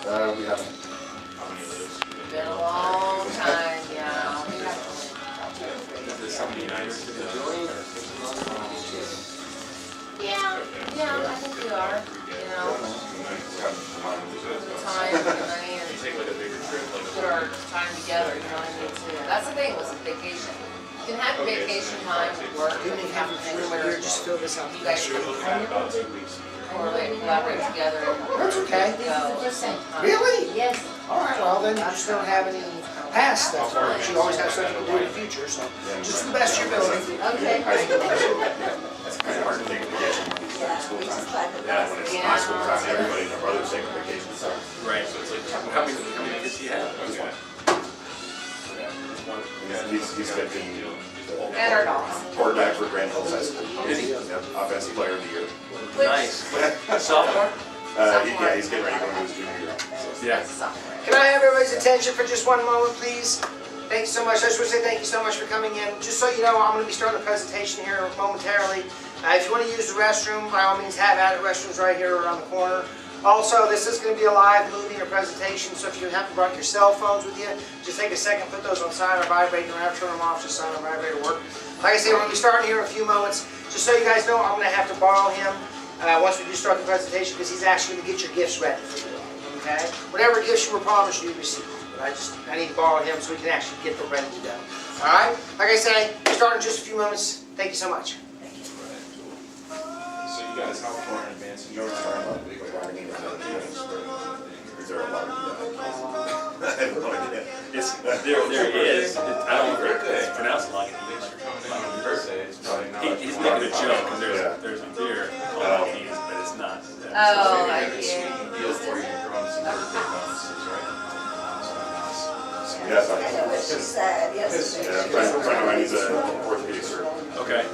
We haven't. How many of those? Been a long time, yeah. There's so many nights. Yeah, yeah, I think we are, you know, time and money and You take like a bigger trip, like put our time together, you know what I mean, too. That's the thing, was vacation. You can have vacation time with work, but you have to make sure Just fill this out. you guys we're looking at about 2 weeks. collaborate together and That's okay. go at the same time. Really? Yes. All right, well, then you just don't have any past stuff. You always have something to do in the future, so just the best of your ability. Okay. High school, that's kind of hard to take a vacation when it's school time. Yeah, when it's high school time, everybody and their brother's taking vacation, so. Right, so it's like, how many kids do you have? Okay. He's 15. And our dogs. Quarterback for Grand Hills High School. Is he? Yep, offensive player of the year. Nice. Sophomore? Yeah, he's getting ready to go into his junior year. So. Yeah. Can I have everybody's attention for just one moment, please? Thank you so much. I just want to say thank you so much for coming in. Just so you know, I'm going to be starting the presentation here momentarily. If you want to use the restroom, by all means have at it. Restrooms right here around the corner. Also, this is going to be a live movie or presentation, so if you haven't brought your cell phones with you, just take a second, put those on silent or vibrate. You don't have to turn them off, just silent or vibrate or work. Like I said, we're going to be starting here in a few moments. Just so you guys know, I'm going to have to borrow him once we do start the presentation, because he's actually going to get your gifts ready for you. Okay? Whatever gifts you were promised, you receive. But I need to borrow him so we can actually get them ready to go. All right? Like I say, we're starting in just a few moments. Thank you so much. So you guys, how far in advance? You know what I'm talking about? Is there a lot of I have no idea. It's, there is. I don't know if it's pronounced like it. Birthday, it's probably not. He's making a joke because there's a beer on these, but it's not. Oh, I Sweet yeah. deal for you, throwing some birthday bonuses, right? Yes, I I know what she said, yes. Yeah, a friend of mine, he's an orthopedic surgeon. Okay.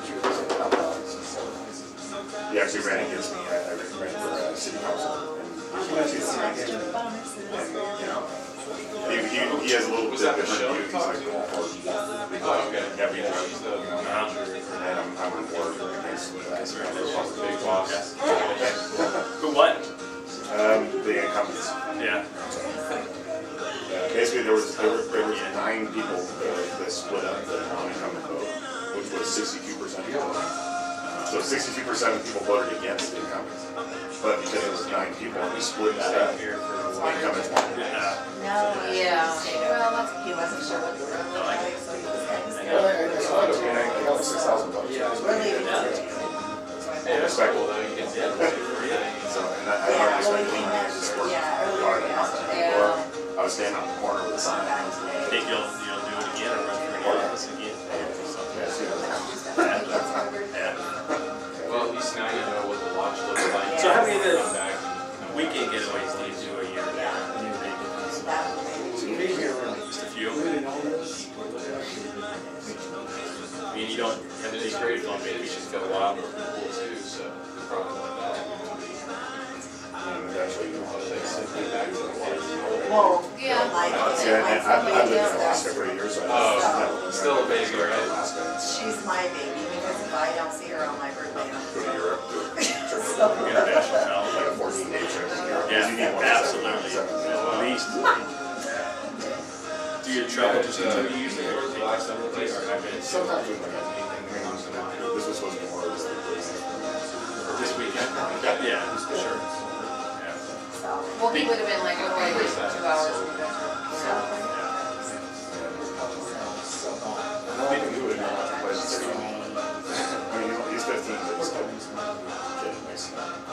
He actually ran against me. I ran for city council. And you know, he has a little bit different view. He's like all for heavy drugs. And I'm on board against Big boss. Who won? the incumbents. Yeah. Basically, there was 9 people that split up the non-incumbent vote, which was 62%. So 62% of people voted against the incumbents. But because it was 9 people, we split that up. The incumbents won. Yeah. Well, that's, he wasn't sure what the room looked like, so he was kind of scared. I got like 6,000 votes. Yeah, that's cool though, you get the So, and I already spent clean years just working hard and not before. I was standing on the corner with a sign. Think you'll do it again or run for your office again? Yeah. Well, at least now you know what the watch looks like. So how many of the Come back. weekend getaways do you do a year? Just a few? I mean, you don't have And to it's take great great fun, on maybe vacation. she's got a lot more people too, so probably like that. And eventually, Simply back to the water. Well, Yeah. like, yeah, and I've lived in Alaska for years. So Still a baby, right? Alaska. she's my baby, because if I don't see her on my birthday, Go to Europe, do a trip. So- International travel. Like a 14-day trip to Europe. Because you need Yeah, one absolutely. At least. Do you travel just until you use it or take like some place or have it Sometimes with like this was supposed to be more of this. this weekend? Yeah, for sure. Yeah. Well, he would have been like, okay, wait 2 hours. They can do it now. But it's, I mean, he's 15, but he's still a kid.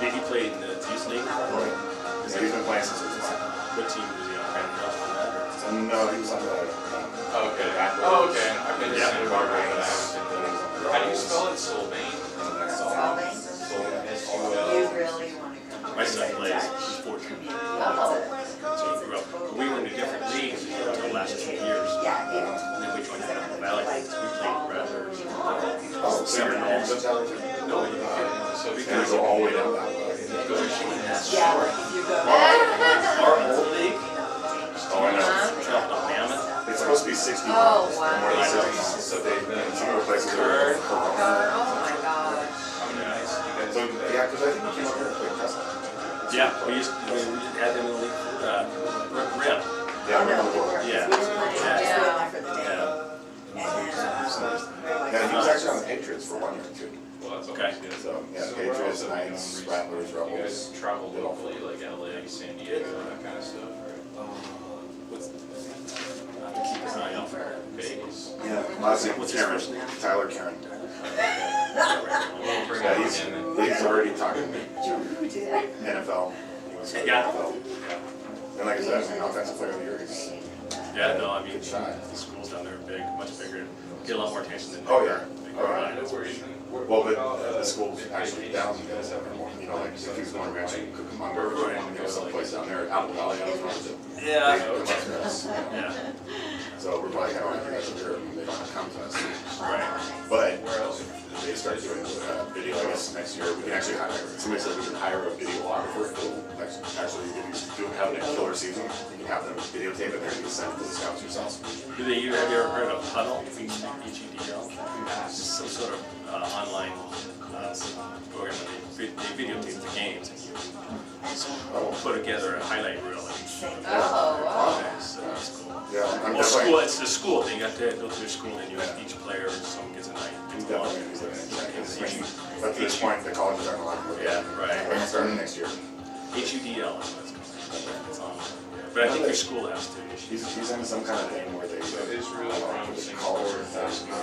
Did he play in the youth league? Right. So he's been playing since he was 5. What team was he on? Grand Hills for that? Or? No, he was on the. Okay. Oh, okay. I've been to Santa Barbara, but I haven't been there. How do you spell it? Solvang? Solvang? S-U-L. You really want to come. My son plays. He's 14. Oh. So he grew up. We were in a different league for the last 2 years. Yeah, And then we joined the Apple Valley League. We played rather. Oh, Cedar Knolls. No, you didn't. So We kind of go all the way down that way. Go to Sheen. yeah, if you go. Our old league, Oh, I know. traveled to Mammoth. It's supposed to be 60 Oh, miles. wow. More than 60. So they've been some of the places. Kern. Oh my gosh. So, yeah, because I think we came up here and played Tesla. Yeah, we had them in the league for Knights, Rattlers, You Rebels. guys travel locally, like LA, San Diego, that kind of stuff, right? I have to keep an eye out for Vegas. Yeah, last name What's his Karen, first name? Tyler Karen. We'll bring Yeah, him he's in. already talking to me. NFL. He wants to go to Yeah. NFL. And like I said, I mean, offensive player of the year, he's Yeah, no, I mean, Good shot. the schools down there are big, much bigger, get a lot more attention than. Oh, yeah. Big Oh, yeah. Ryan. Where you- well, but the school's actually down, you know, like if he was going to mention Cucamonga or you know, someplace down there, Apple Valley, I was going to. Yeah. Yeah. Yeah, So we're probably kind of like, you guys are here, and they don't come to us. right. But if they start doing video, I guess next year, we can actually hire, somebody said we can hire a videographer who will actually, if you have a killer season, you can have them videotape it, and then you can send it to the scouts yourselves. Have you ever heard of Huddle, HUDL? It's some sort of online program where they videotape the games and you put together a highlight reel. Oh, wow. So that's cool. Yeah, I'm Well, definitely, school, it's the school thing, you have to go to your school and you have each player, someone gets a night. I'm definitely gonna be looking at that, because, I mean, but to this point, the colleges aren't allowed to look at it. Yeah, right. We're starting next year. HUDL is what it's called. It's on. But I think your school has to. He's in some kind of thing where they, Israel from college,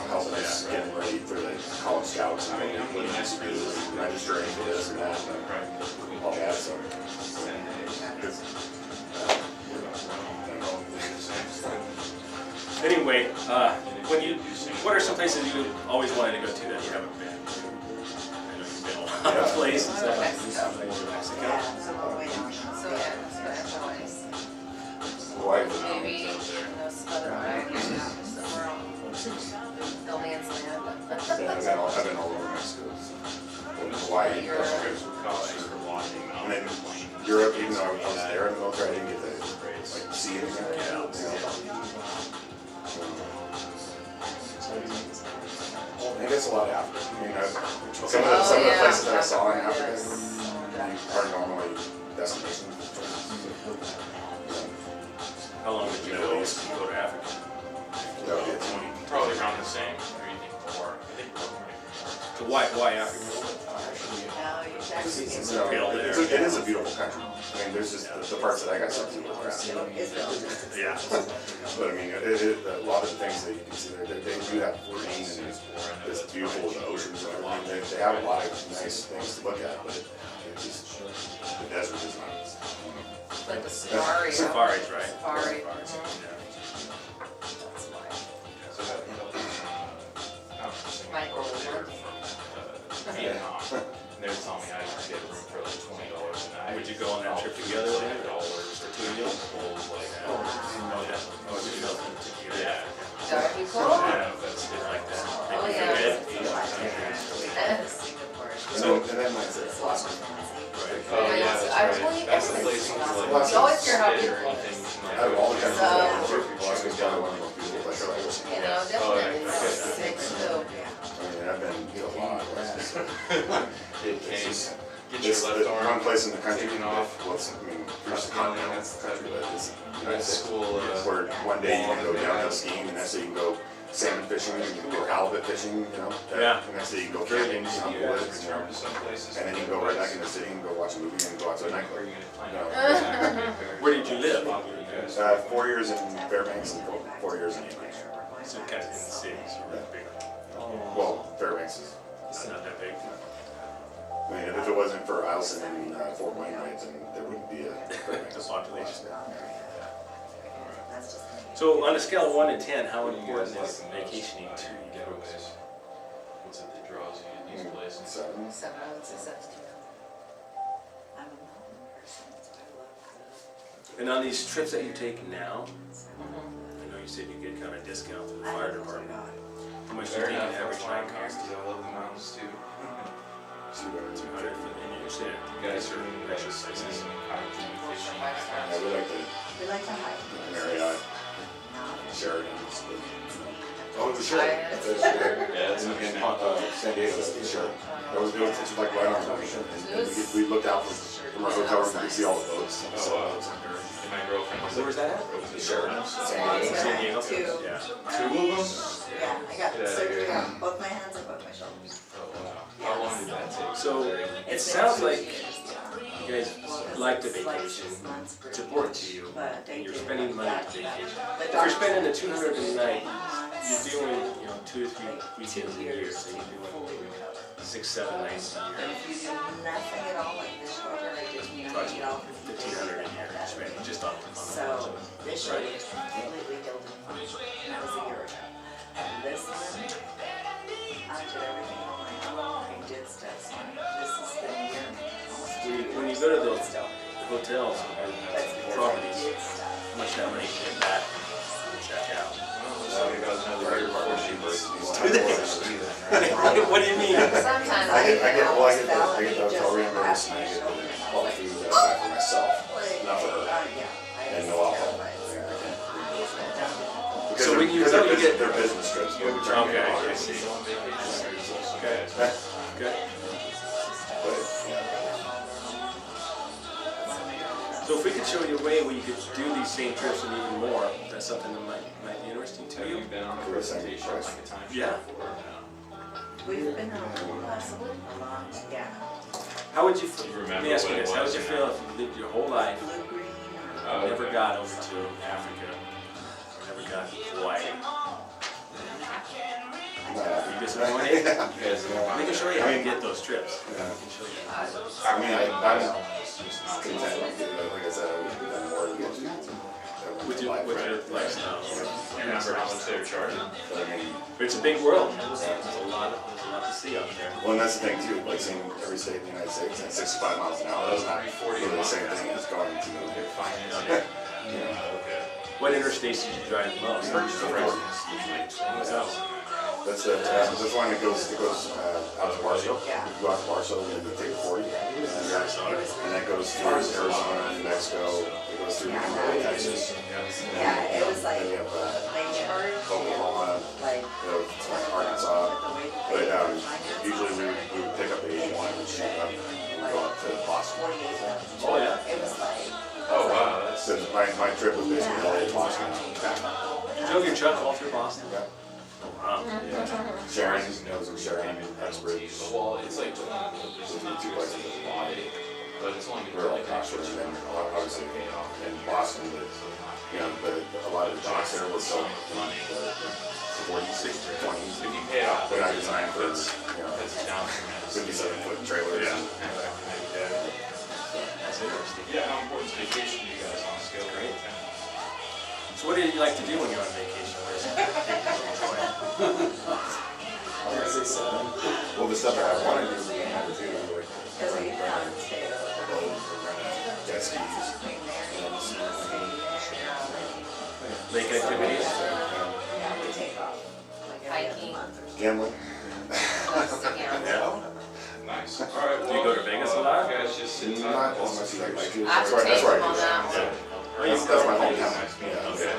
help us getting ready for the college scouts and what he needs to do, registering for this and that, and all that, so. Anyway, what are some places you always wanted to go to that you haven't been to? I know you've been a lot of places. Mexico. Mexico. Yeah, so all the way down. So, yeah, that's nice. Hawaii. Maybe, you know, Southern America, somewhere on no man's land. Yeah, I've been all over Mexico. Hawaii, Europe. and then Europe, even though I was there in the military, I didn't get to like see it again. Yeah. I guess a lot of Africa. I mean, some of the places that I saw in Africa are normally destinations. How long did you go to Africa? That would be it. Probably around the same, or you think more? I think So why Africa? Now, you actually It's, can it is a beautiful country. I mean, there's just the parts that I got sent to were crap. Israel. Yeah. But I mean, a lot of the things that you can see there, they do have green and it's beautiful, the oceans and everything. They have a lot of nice things to look at, but it's just, the desert is not. Like the safari. Safaris, right? Safari. Safaris, yeah. That's why. So that, Michael. Vietnam, and they were telling me I could get a room for like $20 a night. Would you go on that trip together then? $5 or two of like Oh, yeah. Oh, would you go together? yeah. That would be cool. Yeah, that's Did like that. Oh, Make yeah. you good? Singapore. And then like this. Right. Oh yeah, that's I right. believe That's the it's- place you like. You always hear how sit people, or anything. Out of all the countries that I've So- been to, Alaska's probably one of the most beautiful places I've ever seen. you know, definitely six too. I mean, I've been to a lot of places. It came, get This, your the left one arm. place in the country, taken off. well, it's, I mean, there's a continent, it's the country, but it's United That's States. school, Where one day you can go downhill skiing, and next day you can go salmon fishing, you can go halibut fishing, you know? Yeah. And next day you can go camping, out in the woods, you know? some places. And then you can go right back in the city and go watch a movie and go out to a Where nightclub. are you gonna find No. out? Where did you live? 4 years in Fairbanks and 4 years in Anchorage. So kind of in the cities, or big. Well, Fairbanks is, Not that big. I mean, if it wasn't for Eielson and Fort Wayne, right, then there wouldn't be a Fairbanks. The population. That's just. So on a scale of 1 to 10, how important is vacationing to you? What's it that draws you to these places? 7. Seven, I would say 17. I'm a mountain person, so I love And on these trips that you take now, I know you said you get kind of a discount through the fire department. How much do you Fair think an enough, average that's why night I'm here, costs? 'cause I love the mountains too. 200 for the, and you said You guys are in precious places, hiking, fishing, that kind I of would like the We like to hike. Marriott, No. Sheridan. Oh, it was Sheridan. Yeah, that's In San Diego, it was Sheridan. It's like right on the ocean. And we looked out from our hotel room, we could see all the boats. Oh, wow. And my girlfriend was Where was that at? The Sheridan. San Diego? Two. Yeah. 2 of them? Yeah, I got Yeah, surgery yeah. on both my hands and both my shoulders. Oh, wow. How long did that take? So it sounds like you guys like the vacation, it's important to you, and you're spending money on vacation. If you're spending the 200 a night, you're doing, 2 or 3 weekends a year, so you're doing 6, 7 nights a But year. if you do nothing at all, like this quarter, I did Twice nothing at all. 1,500 a year, you're spending just on the So this year was completely healed and fine. And that was a year ago. And this one, I did everything on my own. I did stuff. So this is the year. When you go to the hotels and That's because I properties, did stuff. how much that money you get back and check out? So you got another year before she was. Do they? What do you mean? Sometimes I get the hotel Just reimbursement, I get all the food that I buy for myself, not for her, Yeah. and no alcohol. Because So when you they're, tell you business, get- they're business trips, but we try to Okay, get I all see. Okay. Good. But, yeah. So if we could show you a way where you could do these same trips and even more, that's something that might be interesting to Have you? you been on a For a second presentation price. like a time Yeah. before? We've been on possibly a lot, yeah. How would you, Do you let remember me ask you what it this, how would was you or feel not? if you lived your whole life, Blue green Oh, or. never okay. got over to Africa, or never got to Hawaii? Are you disappointed? You guys We can show you how to get those trips. We Yeah. can show you. I mean, I'm content, like I said, we've done more to get With your lifestyle. Remember how much they were charging? But I mean, But it's a big world. There's a lot to see out there. well, and that's the thing too, like seeing every state in the United States at 65 miles an hour, that's not really the same thing as going to, They're financing. you know, Okay. What interstates did you drive the most? that's the one that goes out to Barstow. Yeah. You go out to Barstow and you take a 40, and that goes through Arizona, New Mexico, it goes through Texas. Yeah, it was like, Then you have they charged Oklahoma, like, Arkansas. the way that But they. usually we would pick up the 81 and shoot up and go up to Boston. 48. Oh, yeah. It was like, Oh, wow, that's. So my trip was basically all in Boston. You drove your truck all through Boston? Yeah. Wow. Sharon, those were Sharon, Uxbridge, Well, it's like, those are the two places that we wanted. but it's only We were like Oxford and then obviously in Boston, but a lot of the docks there were built in the 40s, 20s. if you pay it off, They're not designed for, it's down. 57-foot trailers. That's interesting. Yeah, how important is vacation to you guys on a scale of 1 to 10? So what do you like to do when you're on vacation? What is it that you enjoy? I'd say 7. Well, the stuff that I want to do, we have to do, like, because we found stay there. jet skis. Lake activities? Yeah, we take off. Like every other Hiking. month or so. Gambling. Yeah. Nice. All right. Do you go to Vegas a lot? You guys just sit Not tight. as much as I'd like to. I have to take them on that one. That's my hometown. Yeah, Okay.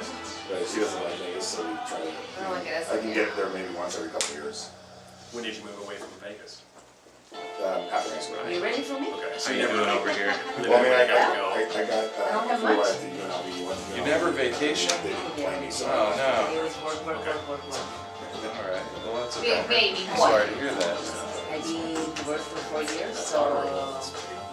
but she doesn't like Vegas, so we try to. I don't like it as I can a- get there maybe once every couple of years. When did you move away from Vegas? After high school. You ready for me? Okay, so How you doing over here? Well, I mean, I got got, I got, don't have flew much. out to UNLV once. You never vacation? They didn't play me, so. Oh, no. It was work. All right. Well, that's Big okay. baby I'm boy. sorry to hear that. I did work for 4 years, so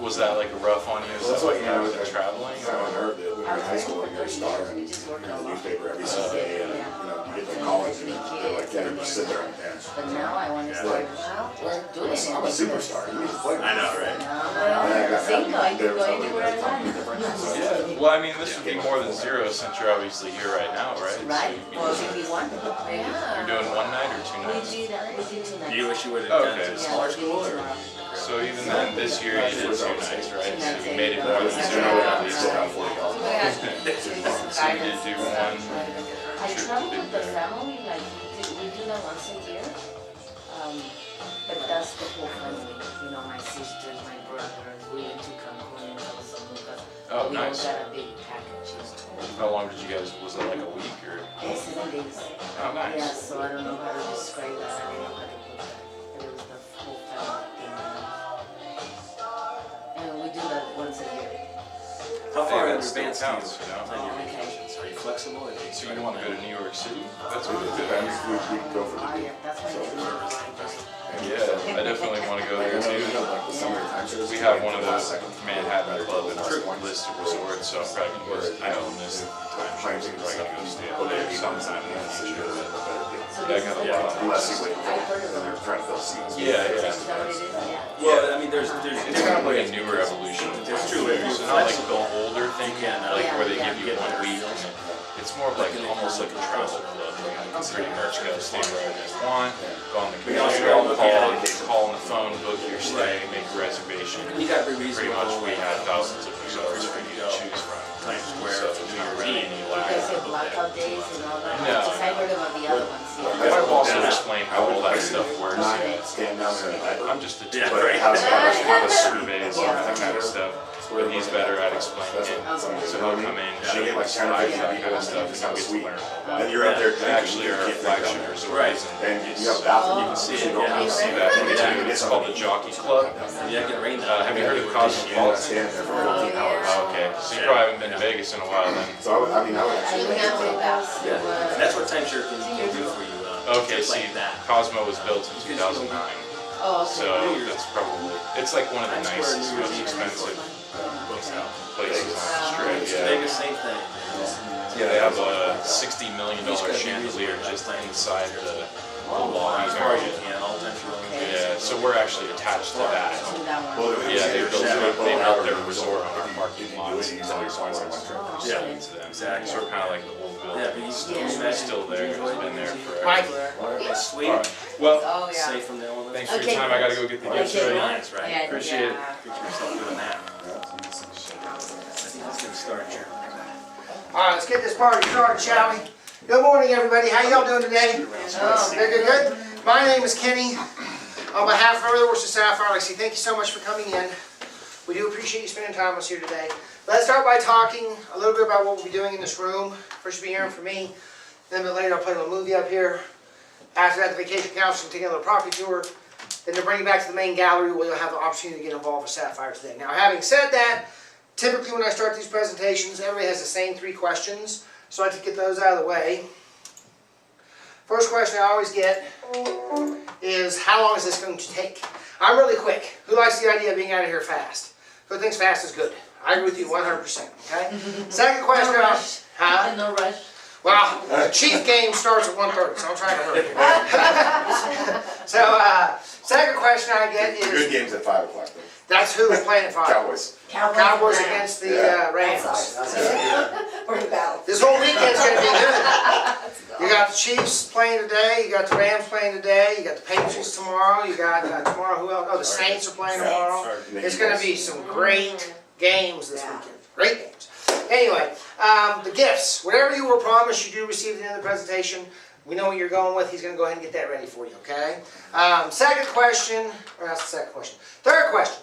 Was that like a rough on you? Is That's that what, what you know, happened traveling? Kind of unnerved that when we were in high school, you're a star and we just worked a the lot. newspaper every single day, and, you get to college and they're like, yeah, you just sit there and dance. But now I want to start doing it. I'm a superstar, you need to play. I know, right? Single, I can go anywhere I want. Yeah. Well, I mean, this would be more than 0 since you're obviously here right now, right? Right, So or you'd be maybe one. You're doing 1 night or 2 We nights? did 2 nights. Do you wish you would Oh, have okay. gone to a smaller school or? So even then, this year you did 2 nights, right? So you made it more than You 0 know, at we least. still have $40. So they had So you did do 1. I travel with the family, like we do that once a year. But that's the whole family, you know, my sisters, my brother, we went to Cancun, Cabo San Lucas. Oh, We all nice. got a big package. How long did you guys, was it like a week or? 7 days. Oh, Yeah, nice. so I don't know how to describe that, I don't know how to put that, but it was the whole family thing. And we do that once a year. How far in It still advance do counts, you you know? plan your vacations? Are you flexible? Or do So you want to go to New York City? That's what It it depends, we go for the Oh, deal. yeah, that's my Yeah, I definitely want to go there too. Like the summer time shows. We have one of those Manhattan Club and our list of resorts, so I'm probably gonna go. I don't miss the time shows. I'm probably gonna go stay up there sometime in the future. Yeah, I got a lot. Unless you wait, I've heard of and they're it. trying to fill seats. Yeah, Is yeah. that what it is? Yeah. Well, I mean, there's It's kind of like a newer evolution. It's true. It's not like the older thing, like where they give you Yeah. 1 week. It's more of like almost like a travel club. You can pretty much go stay wherever you want, go on the computer, call on the phone, book your stay, make a reservation. You got to be Pretty reasonable. much we had thousands of resorts for you to choose from. Times Square, So New there's not Year's really Eve. any You lack guys say of blackout days and all that? No. Because I heard about the other ones, I yeah. might also explain how all that stuff works. Not stand down there and I'm just a Yeah, tutor. right. How the surveys and Yeah. that kind of stuff. But he's better at explaining it. So he'll come in, show you like slides, that kind of stuff, and he'll get to learn all Then that. you're up there They actually are a flagship resort. Right. and you have bathrooms. You can see it, You don't yeah, you have see to- that. It's called the Jockey Club. Yeah, it can rain Have you heard of You don't Cosmopolitan? stand there for 15 hours. Oh, okay. So you probably haven't been to Vegas in a while then. So I would actually. You have to pass. Yeah, and that's what timeshare can do for you. Okay, just see, like that. Cosmo was built in 2009. Oh, So that's probably, it's like one of the Times Square, nicest, New most Year's Eve. expensive Books out. places on the strip, yeah. Vegas, same thing. Yeah, they have a $60 million chandelier just inside the lobby As far as you area. can, all the time you're Yeah, so we're actually attached to that. To that one. Well, Yeah, they built their resort on our You parking do lot. it, you always find someone to. Yeah, To them. exactly. So we're kind of like the old Yeah, but building. you still, Yeah. It's still there, it's been there forever. Mike, It's sweet, Alright, well, Oh, yeah. safe from the elements. thanks for your Okay. time, I gotta go get the gifts Very ready. nice, right? Yeah, Appreciate it. yeah. Picture yourself doing that. I think that's gonna start here. all right, let's get this party started, shall we? Good morning, everybody. How y'all doing today? Oh, Good. My name is Kenny. On behalf of Early Worcester Sapphire, I'd like to say thank you so much for coming in. We do appreciate you spending time with us here today. Let's start by talking a little bit about what we'll be doing in this room. First you'll be hearing from me, then a bit later I'll play a little movie up here. After that, the vacation council will take a little property tour. Then they'll bring you back to the main gallery where you'll have the opportunity to get involved with Sapphire today. Now, having said that, typically when I start these presentations, everybody has the same 3 questions. So I like to get those out of the way. First question I always get is, how long is this going to take? I'm really quick. Who likes the idea of being out of here fast? Who thinks fast is good? I agree with you 100%, okay? Second question, No rush. huh? No rush. Well, the Chief game starts at 1:30, so I'm trying to hurry. So, second question I get The good is, game's at 5 o'clock though. that's who is playing at 5. Cowboys. Cowboys against the Yeah. Rams. Or the battle. This whole weekend's gonna be good. You got the Chiefs playing today, you got the Rams playing today, you got the Patriots tomorrow, you got tomorrow, who else? Oh, the Saints are playing tomorrow. It's gonna be some great games this weekend. Great games. Anyway, the gifts. Whatever you were promised, you do receive at the end of the presentation. We know what you're going with. He's going to go ahead and get that ready for you, okay? Second question, or that's the second question. Third question.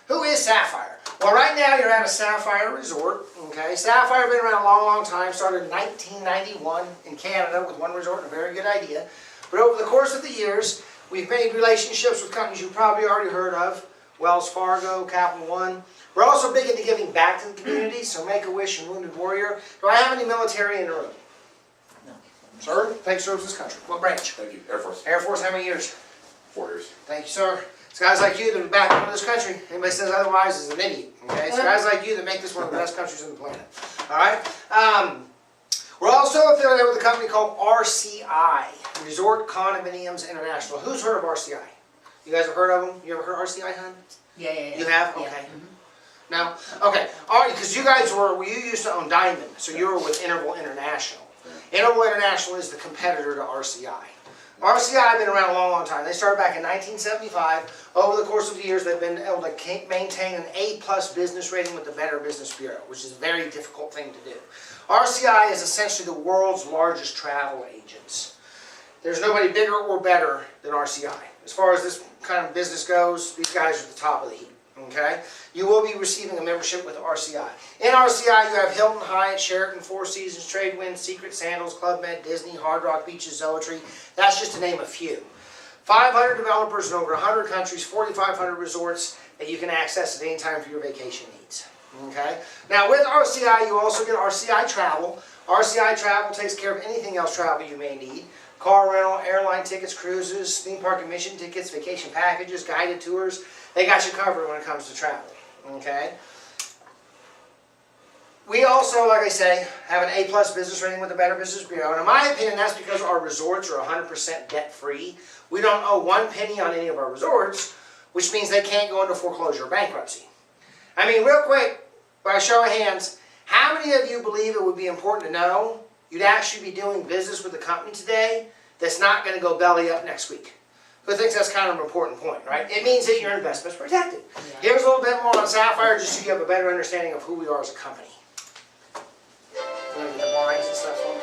Who is Sapphire? Well, right now you're at a Sapphire resort, okay? Sapphire been around a long, long time. Started in 1991 in Canada with one resort and a very good idea. But over the course of the years, we've made relationships with companies you've probably already heard of. Wells Fargo, Capital One. We're also big into giving back to the community, so Make-A-Wish and Wounded Warrior. Do I have any military in the room? No. Sir, thanks serves this country. What branch? Thank you, Air Force. Air Force, how many years? 4 years. Thank you, sir. It's guys like you that are back into this country. Anybody says otherwise is an idiot, okay? It's guys like you that make this one of the best countries on the planet, all right? We're also affiliated with a company called RCI, Resort Condominiums International. Who's heard of RCI? You guys have heard of them? You ever heard of RCI, hon? Yeah. You have? Yeah. Okay. No? Okay. All right, because you used to own Diamond, so you were with Interval International. Interval International is the competitor to RCI. RCI have been around a long, long time. They started back in 1975. Over the course of the years, they've been able to maintain an A+ business rating with the Better Business Bureau, which is a very difficult thing to do. RCI is essentially the world's largest travel agents. There's nobody bigger or better than RCI. As far as this kind of business goes, these guys are at the top of the heap. Okay? You will be receiving a membership with RCI. In RCI, you have Hilton, Hyatt, Sheraton, Four Seasons, Tradewinds, Secret Sandals, Club Med, Disney, Hard Rock Beaches, Zoetry. That's just to name a few. 500 developers in over 100 countries, 4,500 resorts that you can access at any time for your vacation needs. Okay? Now with RCI, you also get RCI Travel. RCI Travel takes care of anything else travel you may need. Car rental, airline tickets, cruises, theme park admission tickets, vacation packages, guided tours. They got you covered when it comes to travel. Okay? We also, like I say, have an A+ business rating with the Better Business Bureau. And in my opinion, that's because our resorts are 100% debt-free. We don't owe one penny on any of our resorts, which means they can't go into foreclosure or bankruptcy. I mean, real quick, by a show of hands, how many of you believe it would be important to know you'd actually be doing business with a company today that's not going to go belly up next week? Who thinks that's kind of an important point, right? It means that your investment's protected. Here's a little bit more on Sapphire, just so you have a better understanding of who we are as a company. The blinds and stuff on.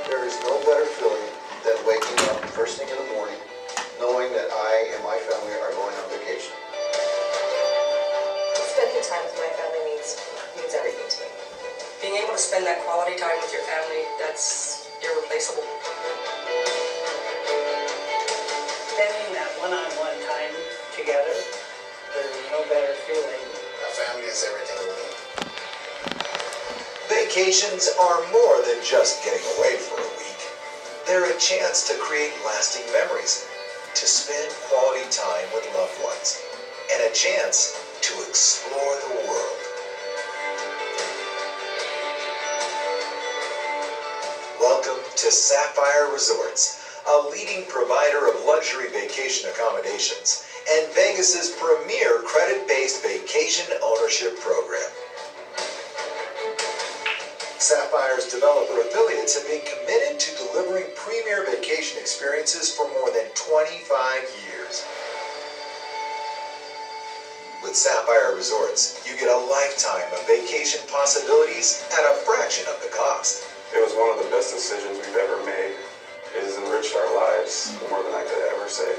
There is no better feeling than waking up first thing in the morning, knowing that I and my family are going on vacation. Spending time with my family means everything to me. Being able to spend that quality time with your family, that's irreplaceable. Spending that one-on-one time together, there's no better feeling. My family is everything to me. Vacations are more than just getting away for a week. They're a chance to create lasting memories, to spend quality time with loved ones, and a chance to explore the world. Welcome to Sapphire Resorts, a leading provider of luxury vacation accommodations and Vegas's premier credit-based vacation ownership program. Sapphire's developer affiliates have been committed to delivering premier vacation experiences for more than 25 years. With Sapphire Resorts, you get a lifetime of vacation possibilities at a fraction of the cost. It was one of the best decisions we've ever made. It has enriched our lives more than I could ever say.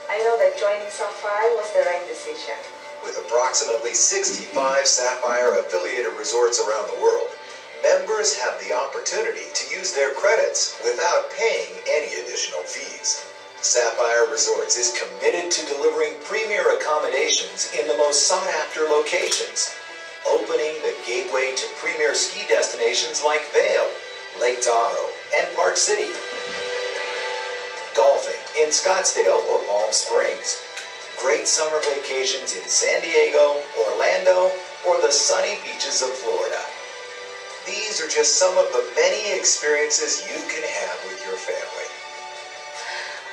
I know that joining Sapphire was the right decision. With approximately 65 Sapphire affiliated resorts around the world, members have the opportunity to use their credits without paying any additional fees. Sapphire Resorts is committed to delivering premier accommodations in the most sought-after locations, opening the gateway to premier ski destinations like Vail, Lake Tahoe, and Park City. Golfing in Scottsdale or Palm Springs. Great summer vacations in San Diego, Orlando, or the sunny beaches of Florida. These are just some of the many experiences you can have with your family.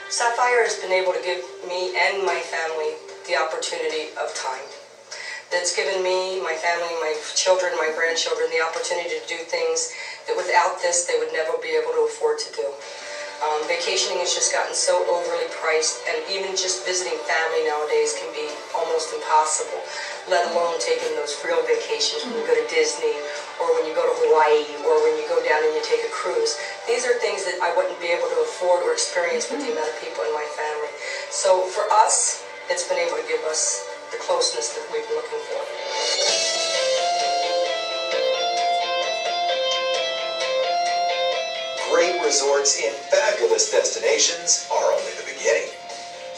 Sapphire has been able to give me and my family the opportunity of time. That's given me, my family, my children, my grandchildren the opportunity to do things that without this they would never be able to afford to do. Vacationing has just gotten so overly priced, and even just visiting family nowadays can be almost impossible, let alone taking those real vacations when you go to Disney, or when you go to Hawaii, or when you go down and you take a cruise. These are things that I wouldn't be able to afford or experience with the amount of people in my family. So for us, it's been able to give us the closeness that we've been looking for. Great resorts in fabulous destinations are only the beginning.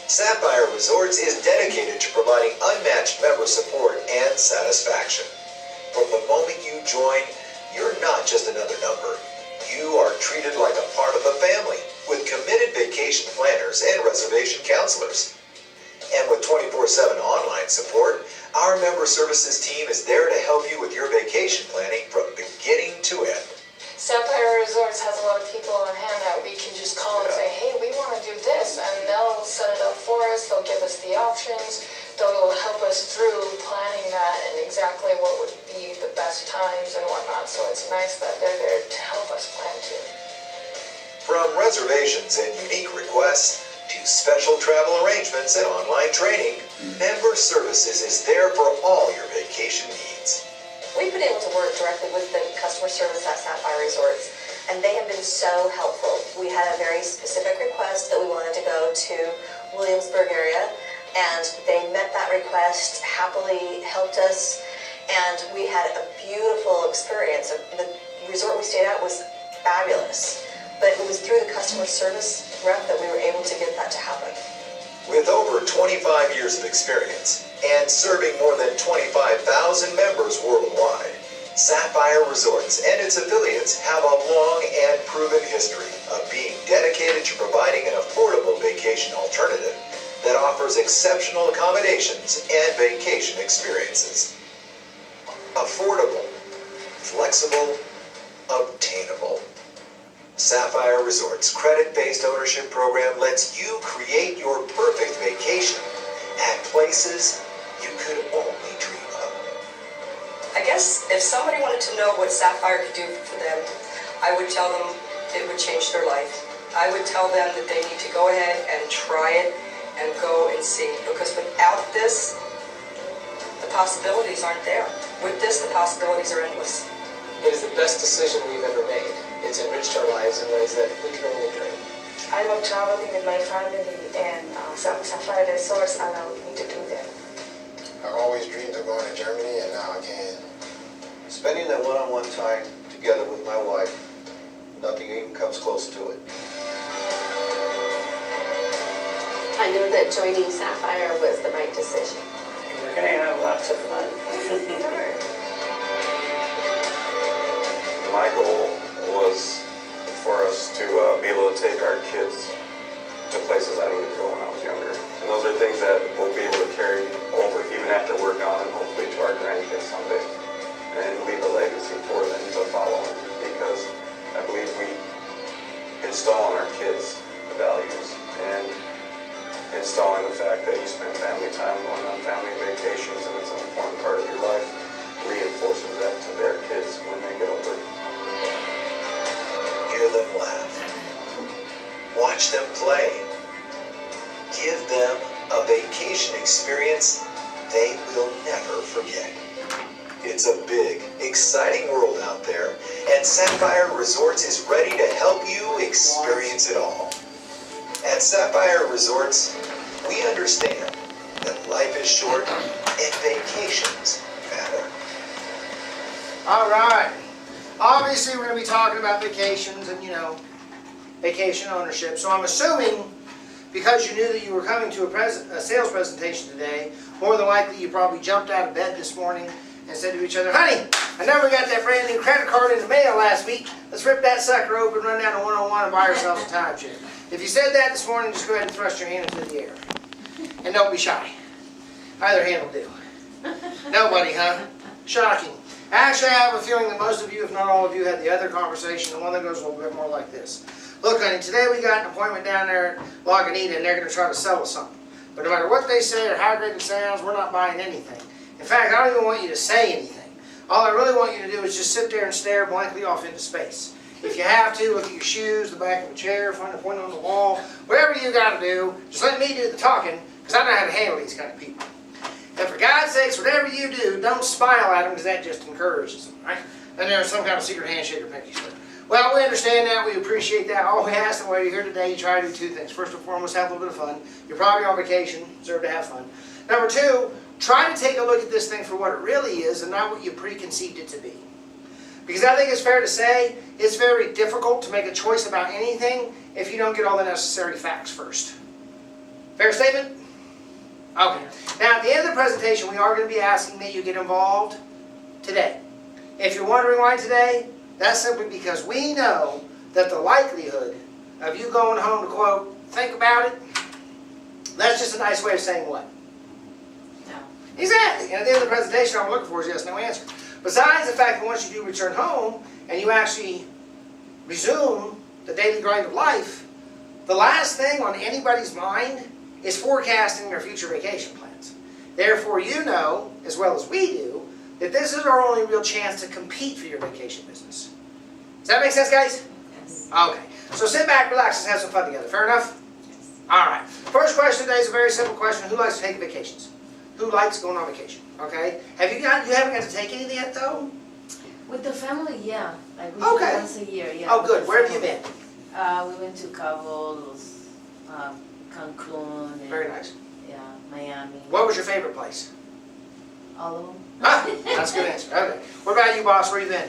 Sapphire Resorts is dedicated to providing unmatched member support and satisfaction. From the moment you join, you're not just another number. You are treated like a part of the family with committed vacation planners and reservation counselors. And with 24/7 online support, our member services team is there to help you with your vacation planning from beginning to end. Sapphire Resorts has a lot of people on hand that we can just call and say, hey, we want to do this, and they'll set it up for us, they'll give us the options, they'll help us through planning that and exactly what would be the best times and whatnot, so it's nice that they're there to help us plan too. From reservations and unique requests to special travel arrangements and online training, Member Services is there for all your vacation needs. We've been able to work directly with the customer service at Sapphire Resorts, and they have been so helpful. We had a very specific request that we wanted to go to Williamsburg area, and they met that request, happily helped us, and we had a beautiful experience. The resort we stayed at was fabulous, but it was through the customer service rep that we were able to get that to happen. With over 25 years of experience and serving more than 25,000 members worldwide, Sapphire Resorts and its affiliates have a long and proven history of being dedicated to providing an affordable vacation alternative that offers exceptional accommodations and vacation experiences. Affordable, flexible, obtainable. Sapphire Resorts' credit-based ownership program lets you create your perfect vacation at places you could only dream of. I guess if somebody wanted to know what Sapphire could do for them, I would tell them it would change their life. I would tell them that they need to go ahead and try it and go and see. Because without this, the possibilities aren't there. With this, the possibilities are endless. It is the best decision we've ever made. It's enriched our lives in ways that we can only dream. I love traveling with my family, and Sapphire Resorts allowed me to do that. I always dreamed of going to Germany, and now I can. Spending that one-on-one time together with my wife, nothing even comes close to it. I knew that joining Sapphire was the right decision. We're gonna have lots of fun. My goal was for us to be able to take our kids to places I needed to go when I was younger. And those are things that we'll be able to carry over even after we're gone and hopefully to our grandkids someday. And leave a legacy for them to follow. Because I believe we install in our kids the values and installing the fact that you spend family time going on family vacations and it's an important part of your life reinforces that to their kids when they get older. Hear them laugh. Watch them play. Give them a vacation experience they will never forget. It's a big, exciting world out there, and Sapphire Resorts is ready to help you experience it all. At Sapphire Resorts, we understand that life is short and vacations matter. All right. Obviously, we're going to be talking about vacations and, vacation ownership. So I'm assuming, because you knew that you were coming to a sales presentation today, more than likely you probably jumped out of bed this morning and said to each other, honey, I know we got that brand new credit card in the mail last week. Let's rip that sucker open, run down to 101 and buy ourselves a timeshare. If you said that this morning, just go ahead and thrust your hand into the air. And don't be shy. Either hand will do. Nobody, huh? Shocking. Actually, I have a feeling that most of you, if not all of you, had the other conversation, the one that goes a little bit more like this. Look, honey, today we got an appointment down there at Lagunitas, and they're going to try to sell us something. But no matter what they say or how great it sounds, we're not buying anything. In fact, I don't even want you to say anything. All I really want you to do is just sit there and stare blankly off into space. If you have to, look at your shoes, the back of a chair, find a point on the wall, whatever you got to do, just let me do the talking, because I know how to handle these kind of people. And for God's sakes, whatever you do, don't smile at them, because that just encourages them, right? And there's some kind of secret handshake or pinky swear. Well, we understand that, we appreciate that. All we ask that while you're here today, you try to do two things. First and foremost, have a little bit of fun. You're probably on vacation, deserve to have fun. Number two, try to take a look at this thing for what it really is and not what you preconceived it to be. Because I think it's fair to say, it's very difficult to make a choice about anything if you don't get all the necessary facts first. Fair statement? Okay. Now, at the end of the presentation, we are going to be asking that you get involved today. If you're wondering why today, that's simply because we know that the likelihood of you going home to, quote, think about it, that's just a nice way of saying what? No. Exactly. And at the end of the presentation, all we're looking for is yes, no answer. Besides the fact that once you do return home and you actually resume the daily grind of life, the last thing on anybody's mind is forecasting their future vacation plans. Therefore, you know, as well as we do, that this is our only real chance to compete for your vacation business. Does that make sense, guys? Yes. Okay. So sit back, relax, and have some fun together. Fair enough? Yes. All right. First question today is a very simple question. Who likes to take vacations? Who likes going on vacation? Okay. You haven't got to take any yet, though? With the family, yeah. Like we Okay. do once a year, yeah. Oh, with good. the Where have you family. been? We went to Cabo, Cancun. And, Very nice. Yeah, Miami. What was your favorite place? All of them. Ah, that's a good answer. Okay. What about you, boss? Where you been?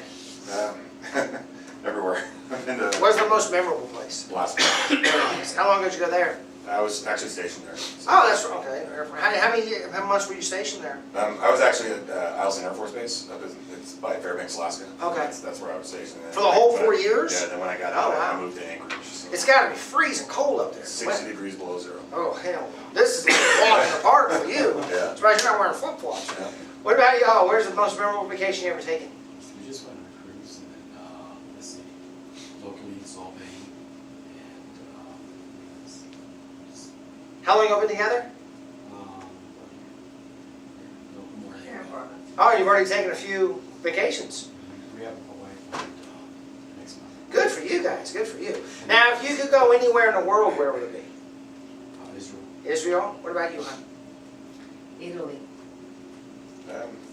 Everywhere. I've been to What's the most memorable place? Alaska. Very nice. How long ago did you go there? I was actually stationed there. Oh, that's okay. How months were you stationed there? I was actually at Eielson Air Force Base. It's by Fairbanks, Alaska. Okay. That's where I was stationed. For the whole 4 years? Yeah, then when I got out, Oh, wow. I moved to Anchorage. So It's got to be freezing cold up there. 60 degrees below zero. Oh, hell. This is like walking apart for you. Yeah. Surprised you're not wearing flip-flops. Yeah. What about y'all? Where's the most memorable vacation you ever taken? We just went on a cruise and then, let's see, locally in Salt Bay. How long y'all been together? No more than Oh, you've already taken a few vacations. we have Hawaii planned, next month. Good for you guys. Good for you. Now, if you could go anywhere in the world, where would it be? Israel. Israel? What about you, hon? Italy.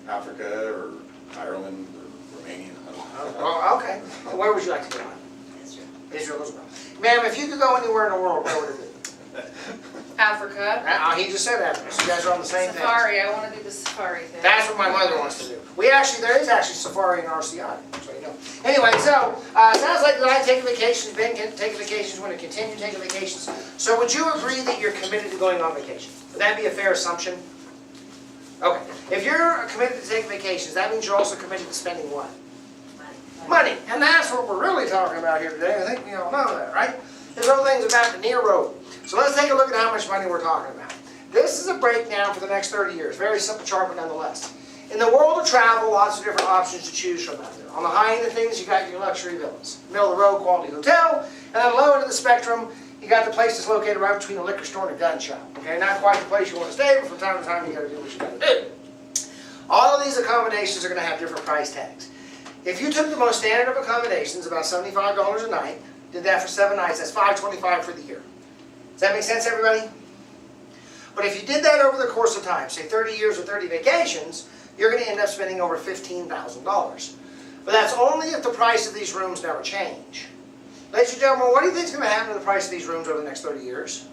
Africa or Ireland or Romania. I don't know. Oh, okay. Where would you like to go, hon? Israel as well. Ma'am, if you could go anywhere in the world, where would it be? Africa. He just said Africa, so you guys are on the same thing. Safari, I want to do the safari thing. That's what my mother wants to do. There is actually safari in RCI, so you know. Anyway, so, sounds like that I take vacations, Ben can take vacations, want to continue taking vacations. So would you agree that you're committed to going on vacation? Would that be a fair assumption? Okay. If you're committed to taking vacations, that means you're also committed to spending what? Money. And that's what we're really talking about here today. I think we all know that, right? This whole thing's about the near road. So let's take a look at how much money we're talking about. This is a breakdown for the next 30 years. Very simple chart, but nonetheless. In the world of travel, lots of different options to choose from out there. On the high end of things, you got your luxury villas. Middle of the road, quality hotel. And then low end of the spectrum, you got the place that's located right between a liquor store and a gun shop. Okay, not quite the place you want to stay, but from time to time you got to do what you got to do. All of these accommodations are going to have different price tags. If you took the most standard of accommodations, about $75 a night, did that for 7 nights, that's $525 for the year. Does that make sense, everybody? But if you did that over the course of time, say 30 years or 30 vacations, you're going to end up spending over $15,000. But that's only if the price of these rooms never change. Ladies and gentlemen, what do you think is going to happen to the price of these rooms over the next 30 years?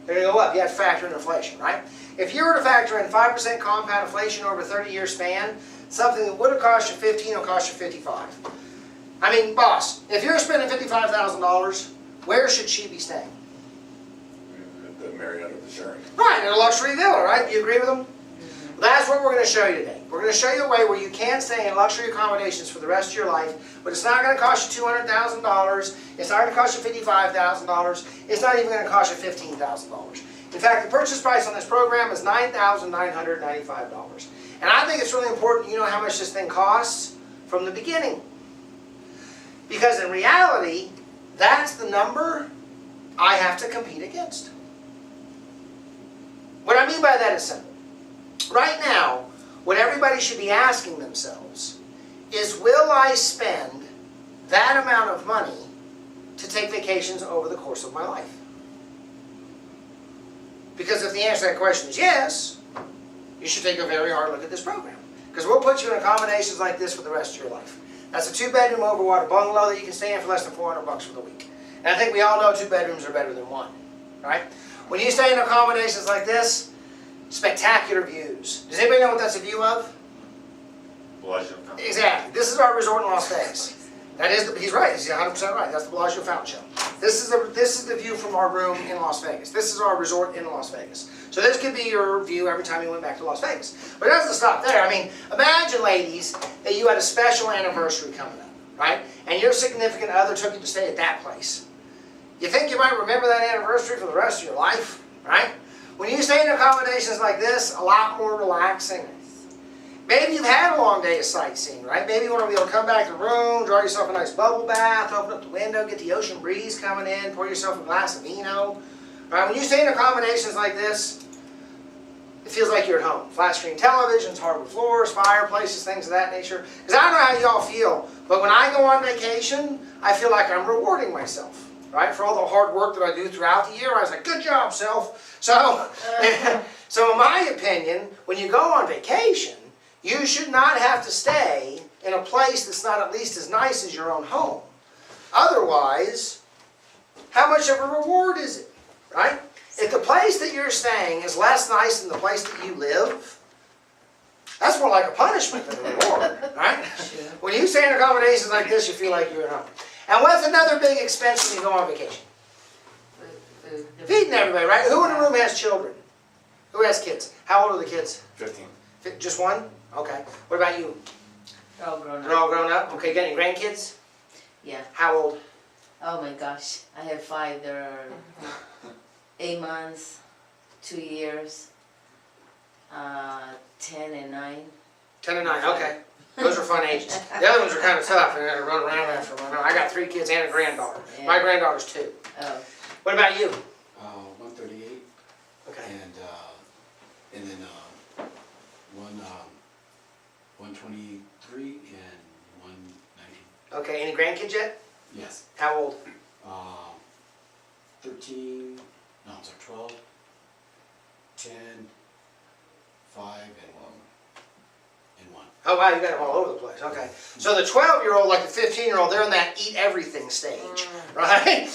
They're going to go up. You have to factor in inflation, right? If you were to factor in 5% compound inflation over a 30-year span, something that would have cost you $15 will cost you $55. I mean, boss, if you're spending $55,000, where should she be staying? The Marriott or the Sheraton. Right, in a luxury villa, right? Do you agree with them? That's what we're going to show you today. We're going to show you a way where you can stay in luxury accommodations for the rest of your life, but it's not going to cost you $200,000. It's not going to cost you $55,000. It's not even going to cost you $15,000. In fact, the purchase price on this program is $9,995. And I think it's really important you know how much this thing costs from the beginning. Because in reality, that's the number I have to compete against. What I mean by that is simple. Right now, what everybody should be asking themselves is, will I spend that amount of money to take vacations over the course of my life? Because if the answer to that question is yes, you should take a very hard look at this program. Because we'll put you in accommodations like this for the rest of your life. That's a 2-bedroom overwater bungalow that you can stay in for less than $400 for the week. And I think we all know 2 bedrooms are better than 1, right? When you stay in accommodations like this, spectacular views. Does anybody know what that's a view of? Bellagio. Exactly. This is our resort in Las Vegas. That is, he's right. He's 100% right. That's the Bellagio Fountain Show. This is the view from our room in Las Vegas. This is our resort in Las Vegas. So this could be your view every time you went back to Las Vegas. But it doesn't stop there. I mean, imagine, ladies, that you had a special anniversary coming up, right? And your significant other took you to stay at that place. You think you might remember that anniversary for the rest of your life, right? When you stay in accommodations like this, a lot more relaxing. Maybe you've had a long day of sightseeing, right? Maybe you want to be able to come back to the room, draw yourself a nice bubble bath, open up the window, get the ocean breeze coming in, pour yourself a glass of vino. Right? When you stay in accommodations like this, it feels like you're at home. Flat screen televisions, hardwood floors, fireplaces, things of that nature. Because I don't know how y'all feel, but when I go on vacation, I feel like I'm rewarding myself, right? For all the hard work that I do throughout the year, I was like, good job, self. So in my opinion, when you go on vacation, you should not have to stay in a place that's not at least as nice as your own home. Otherwise, how much of a reward is it, right? If the place that you're staying is less nice than the place that you live, that's more like a punishment than a reward, right? When you stay in accommodations like this, you feel like you're at home. And what's another big expense when you go on vacation? food. Feeding everybody, right? Who in the room has children? Who has kids? How old are the kids? 15. Just one? Okay. What about you? They're all grown They're up. all grown up? Okay, got any grandkids? Yeah. How old? Oh my gosh, I have 5. They're 8 months, 2 years, 10 and 9. 10 and 9, okay. Those are fun ages. The other ones are kind of tough, and I run around after them. I got 3 kids and a granddaughter. Yeah. My granddaughter's 2. Oh. What about you? 138, Okay. and then one 123 and 190. Okay, any grandkids yet? Yes. How old? 13. No, I'm sorry. 12, 10, 5, and 1. Oh wow, you got them all over the place. Okay. So the 12-year-old, like the 15-year-old, they're in that eat everything stage, right?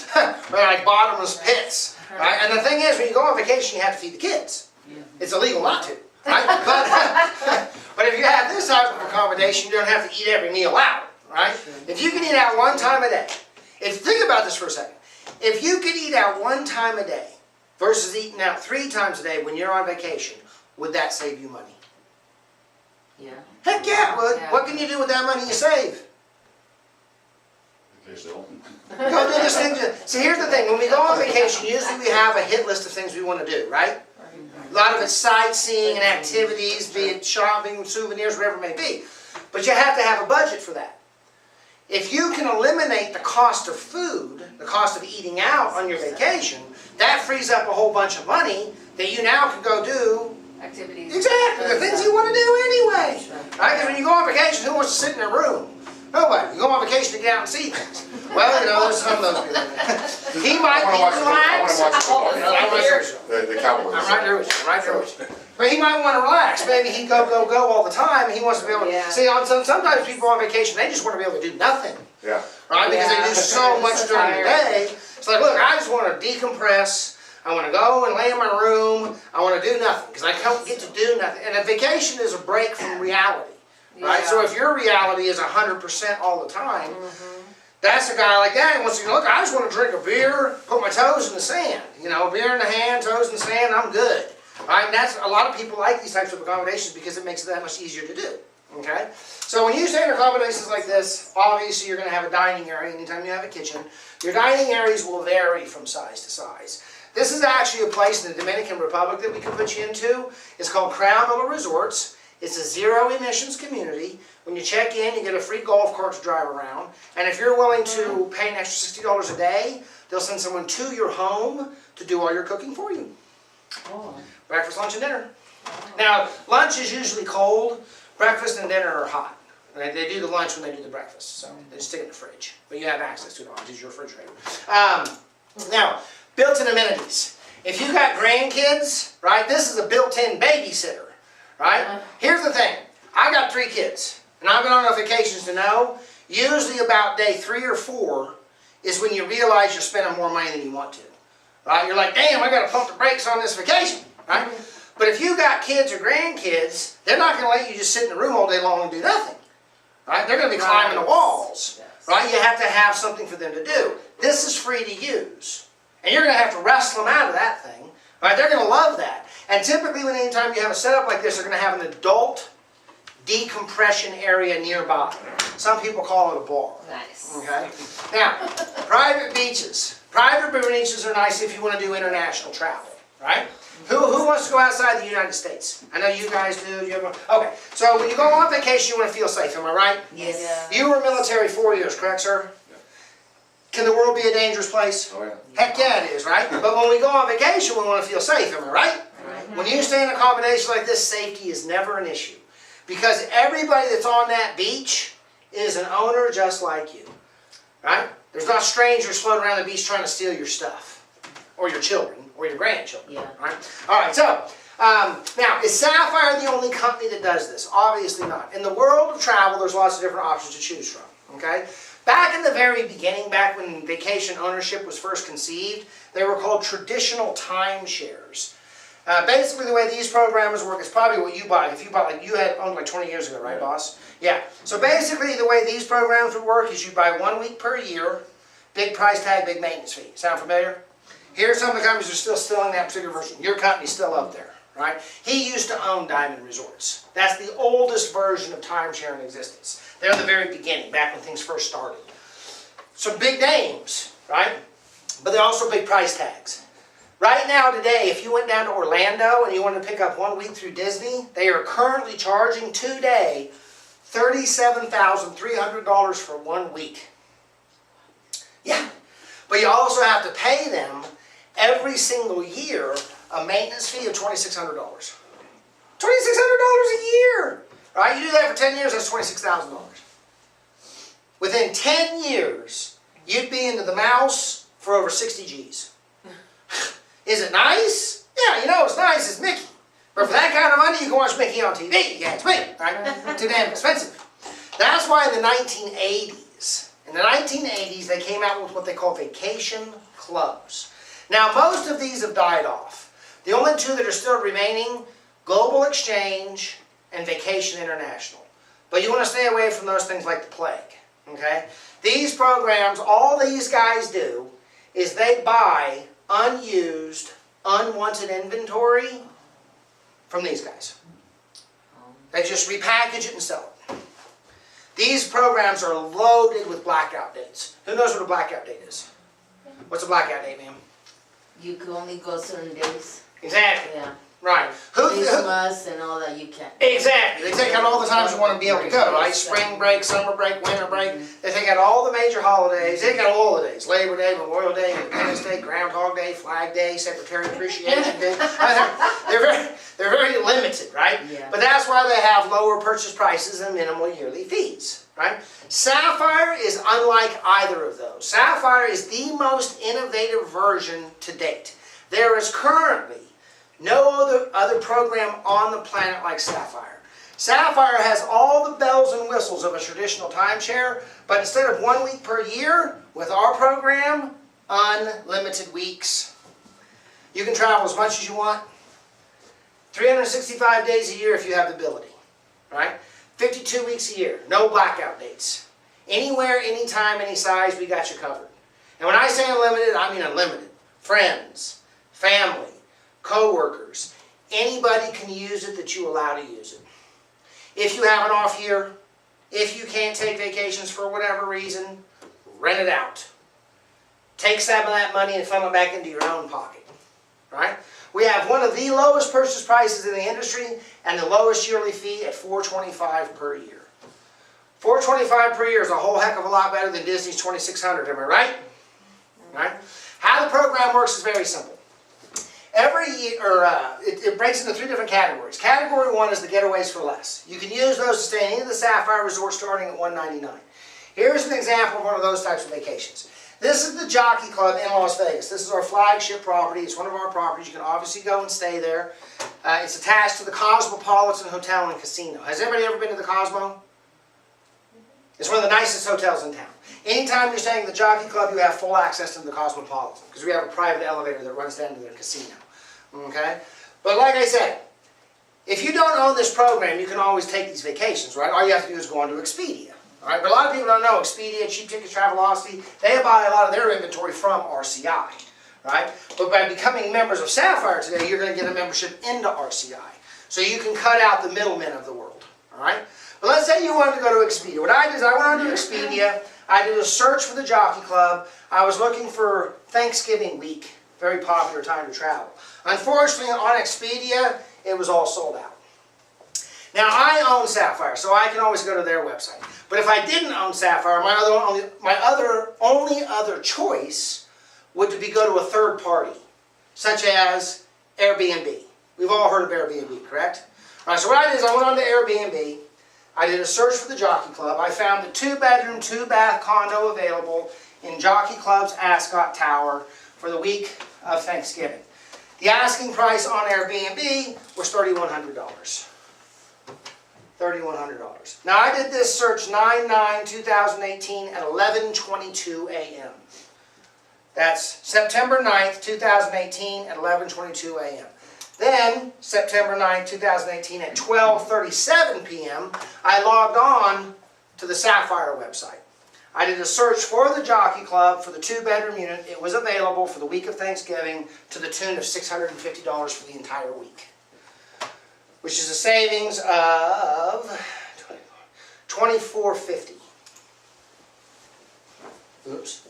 They're like bottomless pits, right? And the thing is, when you go on vacation, you have to feed the kids. It's illegal not to, right? But if you have this type of accommodation, you don't have to eat every meal out, right? If you can eat out one time a day, think about this for a second. If you could eat out one time a day versus eating out 3 times a day when you're on vacation, would that save you money? Yeah. Heck yeah, it would. Yeah. What can you do with that money you save? Go do this thing. See, here's the thing. When we go on vacation, usually we have a hit list of things we want to do, right? A lot of it's sightseeing and activities, be it shopping, souvenirs, whatever it may be. But you have to have a budget for that. If you can eliminate the cost of food, the cost of eating out on your vacation, that frees up a whole bunch of money that you now can go do Activities. exactly the things you want to do anyway. Right? Because when you go on vacation, who wants to sit in their room? Nobody. You go on vacation to get out and see things. Well, you know, there's some of those people. He might be relaxed. The Cowboys. I'm right there with you. I'm right there with you. But he might want to relax. Maybe he'd go all the time. He wants to be able to see. Sometimes people on vacation, they just want to be able to do nothing. Yeah. Right? Because they do so much during the day. It's like, look, I just want to decompress. I want to go and lay in my room. I want to do nothing because I don't get to do nothing. And a vacation is a break from reality. Right? Yeah. So if your reality is 100% all the time, that's a guy like that who wants to go, look, I just want to drink a beer, put my toes in the sand. You know, beer in the hand, toes in the sand, I'm good. Right? And that's a lot of people like these types of accommodations because it makes it that much easier to do. Okay? So when you stay in accommodations like this, obviously you're going to have a dining area anytime you have a kitchen. Your dining areas will vary from size to size. This is actually a place in the Dominican Republic that we can put you into. It's called Crown Villa Resorts. It's a zero emissions community. When you check in, you get a free golf cart to drive around. And if you're willing to pay an extra $60 a day, they'll send someone to your home to do all your cooking for you. Oh. Breakfast, lunch, and dinner. Now, lunch is usually cold. Breakfast and dinner are hot. Right? They do the lunch when they do the breakfast. So they just stick it in the fridge. But you have access to it all. Use your refrigerator. Now, built-in amenities. If you got grandkids, right, this is a built-in babysitter. Right? Here's the thing. I got 3 kids. And I've been on enough vacations to know, usually about day 3 or 4 is when you realize you're spending more money than you want to. Right? You're like, damn, I got to pump the brakes on this vacation. Right? But if you got kids or grandkids, they're not going to let you just sit in the room all day long and do nothing. Right? They're going to be climbing the walls. Right? You have to have something for them to do. This is free to use. And you're going to have to wrestle them out of that thing. Right? They're going to love that. And typically, anytime you have a setup like this, they're going to have an adult decompression area nearby. Some people call it a bar. Nice. Okay? Now, private beaches. Private beaches are nice if you want to do international travel. Right? Who wants to go outside the United States? I know you guys do. Okay. So when you go on vacation, you want to feel safe. Am I right? Yes. Yeah. You were military 4 years, correct, sir? Can the world be a dangerous place? Oh, yeah. Heck yeah, it is, right? But when we go on vacation, we want to feel safe. Am I right? When you stay in accommodation like this, safety is never an issue. Because everybody that's on that beach is an owner just like you. Right? There's not strangers floating around the beach trying to steal your stuff. Or your children. Or your grandchildren. Yeah. Right? Alright, so, now, is Sapphire the only company that does this? Obviously not. In the world of travel, there's lots of different options to choose from. Okay? Back in the very beginning, back when vacation ownership was first conceived, they were called traditional timeshares. Basically, the way these programs work is probably what you buy. If you bought, like you had owned like 20 years ago, right, boss? Yeah. So basically, the way these programs would work is you buy 1 week per year, big price tag, big maintenance fee. Sound familiar? Here's some of the companies that are still selling that particular version. Your company's still up there, right? He used to own Diamond Resorts. That's the oldest version of timeshare in existence. They're in the very beginning, back when things first started. Some big names, right? But they're also big price tags. Right now, today, if you went down to Orlando and you wanted to pick up 1 week through Disney, they are currently charging today $37,300 for 1 week. Yeah. But you also have to pay them every single year a maintenance fee of $2,600. $2,600 a year! Right? You do that for 10 years, that's $26,000. Within 10 years, you'd be into the mouse for over 60 G's. Is it nice? Yeah, you know it's nice, it's Mickey. But for that kind of money, you can watch Mickey on TV. Yeah, it's Mickey, right? Too damn expensive. That's why in the 1980s, they came out with what they call vacation clubs. Now, most of these have died off. The only two that are still remaining, Global Exchange and Vacation International. But you want to stay away from those things like the plague, okay? These programs, all these guys do is they buy unused, unwanted inventory from these guys. They just repackage it and sell it. These programs are loaded with blackout dates. Who knows what a blackout date is? What's a blackout date, ma'am? You can only go certain days. Exactly. Yeah. Right. Christmas and all that you can't. Exactly. They take out all the times you want to be able to go, right? Spring break, summer break, winter break. They take out all the major holidays. They take out all the days. Labor Day, Memorial Day, Independence Day, Groundhog Day, Flag Day, Secretary Appreciation Day. They're very limited, right? Yeah. But that's why they have lower purchase prices and minimal yearly fees, right? Sapphire is unlike either of those. Sapphire is the most innovative version to date. There is currently no other program on the planet like Sapphire. Sapphire has all the bells and whistles of a traditional timeshare, but instead of 1 week per year, with our program, unlimited weeks. You can travel as much as you want. 365 days a year if you have the ability, right? 52 weeks a year, no blackout dates. Anywhere, anytime, any size, we got you covered. And when I say unlimited, I mean unlimited. Friends, family, co-workers, anybody can use it that you allow to use it. If you have an off year, if you can't take vacations for whatever reason, rent it out. Take some of that money and funnel it back into your own pocket, right? We have one of the lowest purchase prices in the industry and the lowest yearly fee at $425 per year. $425 per year is a whole heck of a lot better than Disney's $2,600, am I right? Right? How the program works is very simple. Every year, it breaks into 3 different categories. Category 1 is the getaways for less. You can use those to stay in any of the Sapphire resorts starting at $199. Here's an example of one of those types of vacations. This is the Jockey Club in Las Vegas. This is our flagship property. It's one of our properties. You can obviously go and stay there. It's attached to the Cosmopolitan Hotel and Casino. Has anybody ever been to the Cosmo? It's one of the nicest hotels in town. Anytime you're staying at the Jockey Club, you have full access to the Cosmopolitan because we have a private elevator that runs down to their casino. Okay? But like I said, if you don't own this program, you can always take these vacations, right? All you have to do is go onto Expedia. All right? But a lot of people don't know Expedia, Cheap Tickets, Travelocity, they buy a lot of their inventory from RCI, right? But by becoming members of Sapphire today, you're going to get a membership into RCI. So you can cut out the middlemen of the world, all right? But let's say you wanted to go to Expedia. What I did is I went onto Expedia, I did a search for the Jockey Club, I was looking for Thanksgiving week, very popular time to travel. Unfortunately, on Expedia, it was all sold out. Now, I own Sapphire, so I can always go to their website. But if I didn't own Sapphire, my only other choice would be go to a third party, such as Airbnb. We've all heard of Airbnb, correct? All right, so what I did is I went on to Airbnb, I did a search for the Jockey Club, I found the 2-bedroom, 2-bath condo available in Jockey Club's Ascot Tower for the week of Thanksgiving. The asking price on Airbnb was $3,100. $3,100. Now I did this search 9/9/2018 at 11:22 a.m. That's September 9th, 2018 at 11:22 a.m. Then September 9th, 2018 at 12:37 p.m. I logged on to the Sapphire website. I did a search for the Jockey Club for the 2-bedroom unit. It was available for the week of Thanksgiving to the tune of $650 for the entire week, which is a savings of $24.50. Oops.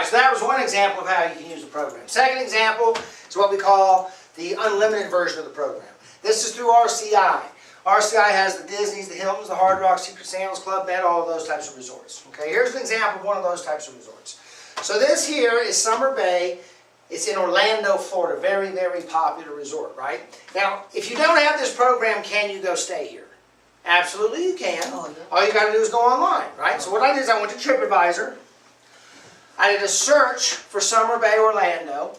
So that was one example of how you can use the program. Second example is what we call the unlimited version of the program. This is through RCI. RCI has the Disneys, the Hiltons, the Hard Rock, Secret Santas, Club Med, all of those types of resorts. Okay, here's an example of one of those types of resorts. So this here is Summer Bay. It's in Orlando, Florida. Very, very popular resort, right? Now, if you don't have this program, can you go stay here? Absolutely you can. Oh, yeah. All you got to do is go online, right? So what I did is I went to TripAdvisor. I did a search for Summer Bay, Orlando.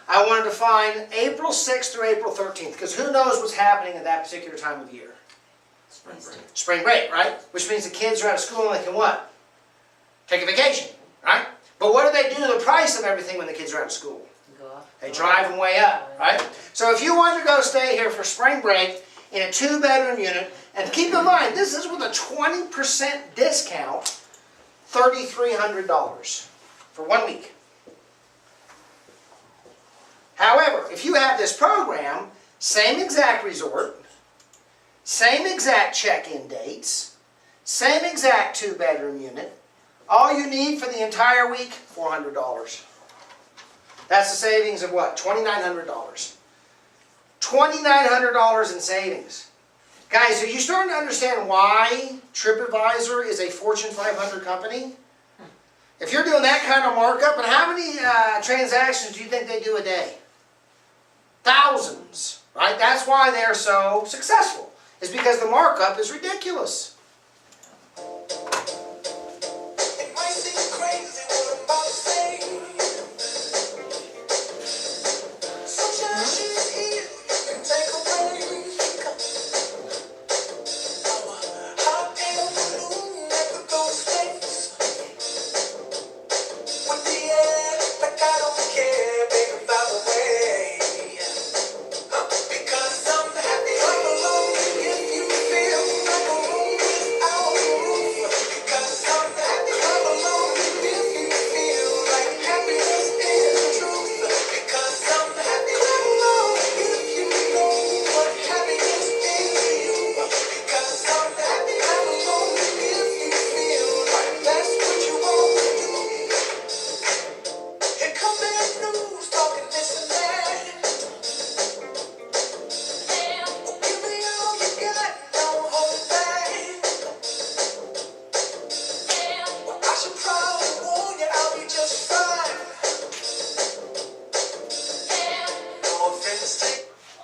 I wanted to find April 6th through April 13th, because who knows what's happening at that particular time of year? Spring break. Spring break, right? Which means the kids are out of school and they can what? Take a vacation, right? But what do they do to the price of everything when the kids are out of school? They drive them way up, right? So if you want to go stay here for spring break in a 2-bedroom unit, and keep in mind, this is with a 20% discount, $3,300 for 1 week. However, if you have this program, same exact resort, same exact check-in dates, same exact 2-bedroom unit, all you need for the entire week, $400. That's the savings of what? $2,900. $2,900 in savings. Guys, are you starting to understand why TripAdvisor is a Fortune 500 company? If you're doing that kind of markup, and how many transactions do you think they do a day? Thousands, right? That's why they're so successful, is because the markup is ridiculous.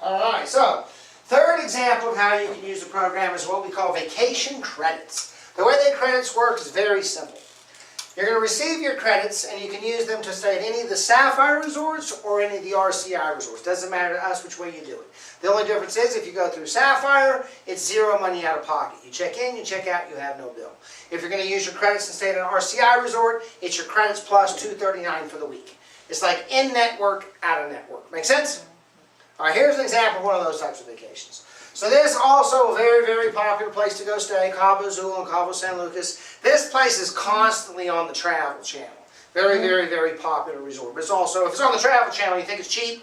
Alright, so third example of how you can use the program is what we call vacation credits. The way the credits work is very simple. You're going to receive your credits and you can use them to stay at any of the Sapphire resorts or any of the RCI resorts. Doesn't matter to us which way you do it. The only difference is if you go through Sapphire, it's zero money out of pocket. You check in, you check out, you have no bill. If you're going to use your credits and stay at an RCI resort, it's your credits plus $239 for the week. It's like in-network, out-of-network. Make sense? All right, here's an example of one of those types of vacations. So this is also a very, very popular place to go stay, Cabo Azul and Cabo San Lucas. This place is constantly on the Travel Channel. Very, very, very popular resort. But it's also, if it's on the Travel Channel, you think it's cheap?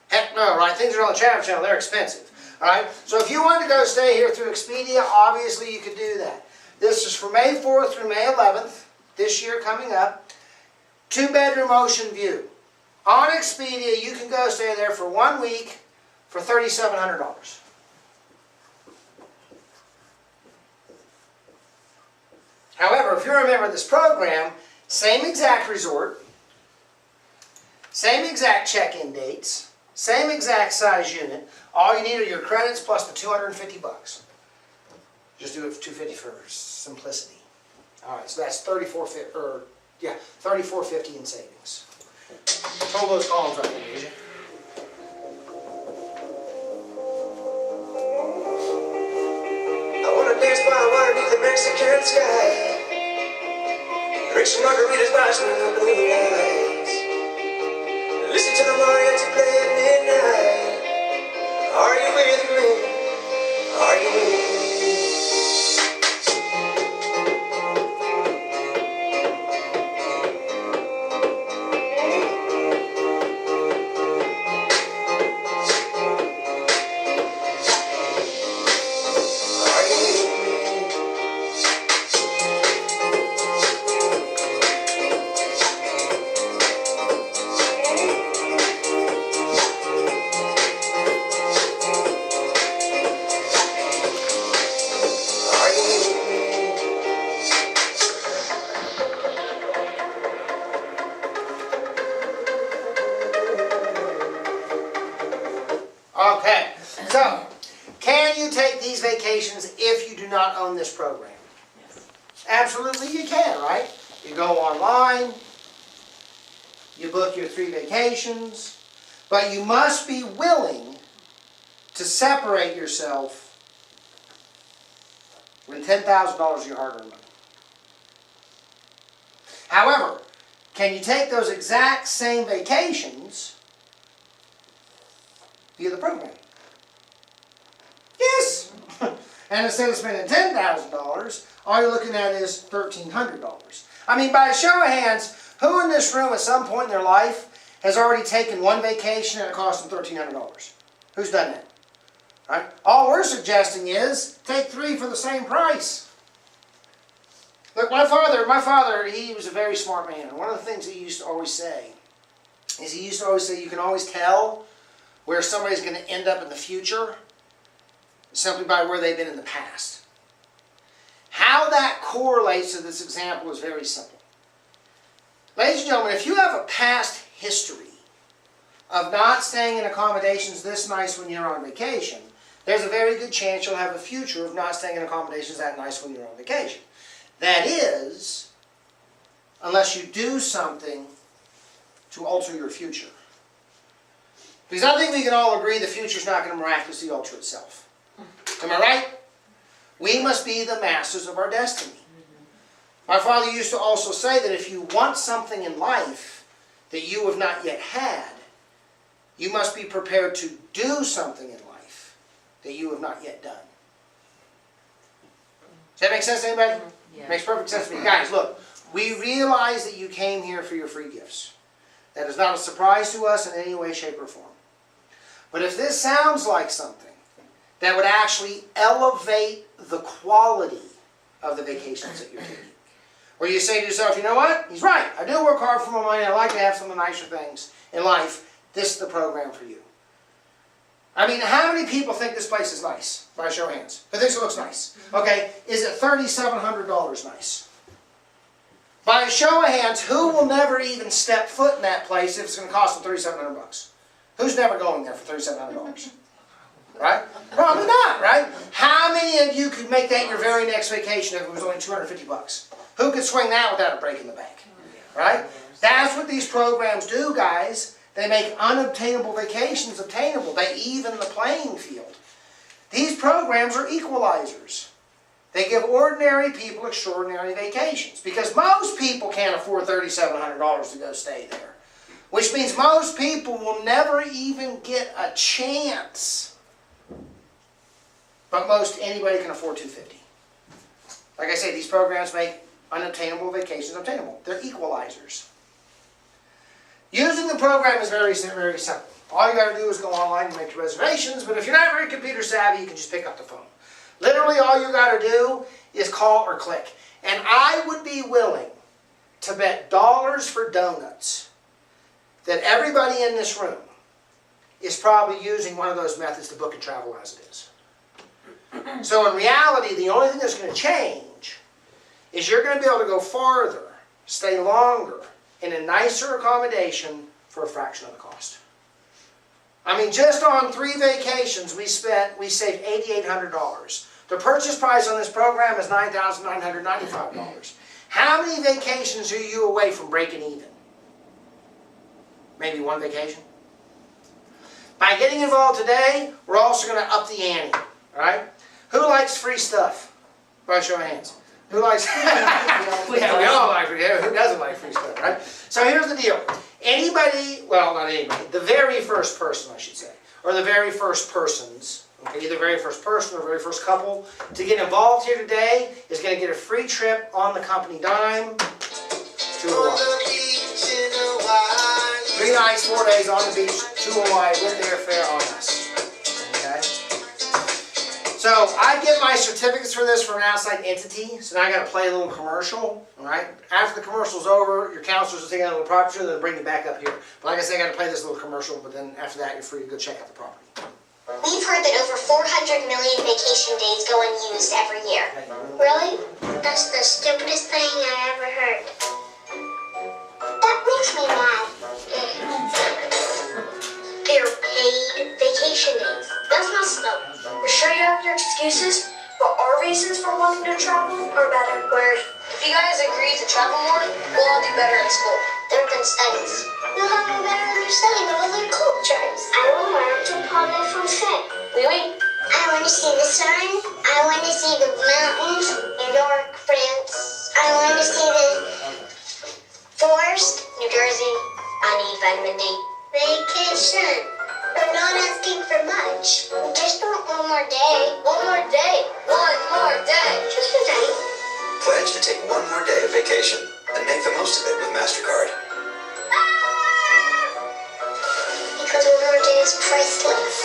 Heck no, right? Things that are on the Travel Channel, they're expensive. All right? So if you wanted to go stay here through Expedia, obviously you could do that. This is from May 4th through May 11th, this year coming up. 2-bedroom ocean view. On Expedia, you can go stay there for 1 week for $3,700. However, if you're a member of this program, same exact resort, same exact check-in dates, same exact size unit, all you need are your credits plus the $250. Just do it for $250 for simplicity. All right, so that's $34.50 in savings. Hold those columns right there, would you? I wanna dance by water beneath the Mexican sky. Drink some margaritas by some blue lights. Listen to the mariachi play at midnight. Are you with me? Are you with me? Okay, so can you take these vacations if you do not own this program? Yes. Absolutely you can, right? You go online, you book your 3 vacations, but you must be willing to separate yourself with $10,000 of your hard-earned money. However, can you take those exact same vacations via the program? Yes! And instead of spending $10,000, all you're looking at is $1,300. I mean, by a show of hands, who in this room at some point in their life has already taken 1 vacation and it cost them $1,300? Who's done that? Right? All we're suggesting is take 3 for the same price. Look, my father, he was a very smart man. And one of the things he used to always say is you can always tell where somebody's going to end up in the future simply by where they've been in the past. How that correlates to this example is very simple. Ladies and gentlemen, if you have a past history of not staying in accommodations this nice when you're on vacation, there's a very good chance you'll have a future of not staying in accommodations that nice when you're on vacation. That is, unless you do something to alter your future. Because I think we can all agree the future's not going to miraculously alter itself. Am I right? We must be the masters of our destiny. My father used to also say that if you want something in life that you have not yet had, you must be prepared to do something in life that you have not yet done. Does that make sense to anybody? Yeah. Makes perfect sense to me. Guys, look, we realize that you came here for your free gifts. That is not a surprise to us in any way, shape, or form. But if this sounds like something that would actually elevate the quality of the vacations that you're taking, where you say to yourself, you know what? He's right. I do work hard for my money. I like to have some of the nicer things in life. This is the program for you. I mean, how many people think this place is nice? By a show of hands. Who thinks it looks nice? Okay, is it $3,700 nice? By a show of hands, who will never even step foot in that place if it's going to cost them $3,700? Who's never going there for $3,700? Right? Probably not, right? How many of you could make that your very next vacation if it was only $250? Who could swing that without a break in the bank? Right? That's what these programs do, guys. They make unobtainable vacations obtainable. They even the playing field. These programs are equalizers. They give ordinary people extraordinary vacations because most people can't afford $3,700 to go stay there. Which means most people will never even get a chance. But most anybody can afford $250. Like I say, these programs make unobtainable vacations obtainable. They're equalizers. Using the program is very simple. All you got to do is go online and make your reservations, but if you're not very computer savvy, you can just pick up the phone. Literally all you got to do is call or click. And I would be willing to bet dollars for donuts that everybody in this room is probably using one of those methods to book and travel as it is. So in reality, the only thing that's going to change is you're going to be able to go farther, stay longer, in a nicer accommodation for a fraction of the cost. I mean, just on 3 vacations, we saved $8,800. The purchase price on this program is $9,995. How many vacations are you away from breaking even? Maybe 1 vacation? By getting involved today, we're also going to up the ante, all right? Who likes free stuff? By show of hands. Who likes? Yeah, we all like free stuff. Who doesn't like free stuff, right? So here's the deal. Anybody, well, not anybody, the very first person, I should say, or the very first persons, okay, either very first person or very first couple, to get involved here today is going to get a free trip on the company dime to Hawaii. 3 nights, 4 days on the beach to Hawaii with airfare on us. Okay? So I get my certificates for this from an outside entity, so now I got to play a little commercial. All right? After the commercial's over, your counselors will take out a little property and then bring you back up here. But like I said, I got to play this little commercial, but then after that, you're free to go check out the property. We've heard that over 400 million vacation days go unused every year. Really? That's the stupidest thing I ever heard. That makes me mad. They're paid vacation days. That's messed up. We're sure you have your excuses, but our reasons for wanting to travel are better. Where if you guys agree to travel more, we'll all do better in school. They're good studies. You'll have a better understanding of other cultures. I will learn to parler français. Oui, oui. I want to see the sun. I want to see the mountains. New York, France. I want to see the forest. New Jersey. I need vitamin D. Vacation. I'm not asking for much. Just want one more day. One more day. One more day. Just a day. Pledge to take 1 more day of vacation and make the most of it with MasterCard. Because one more day is priceless.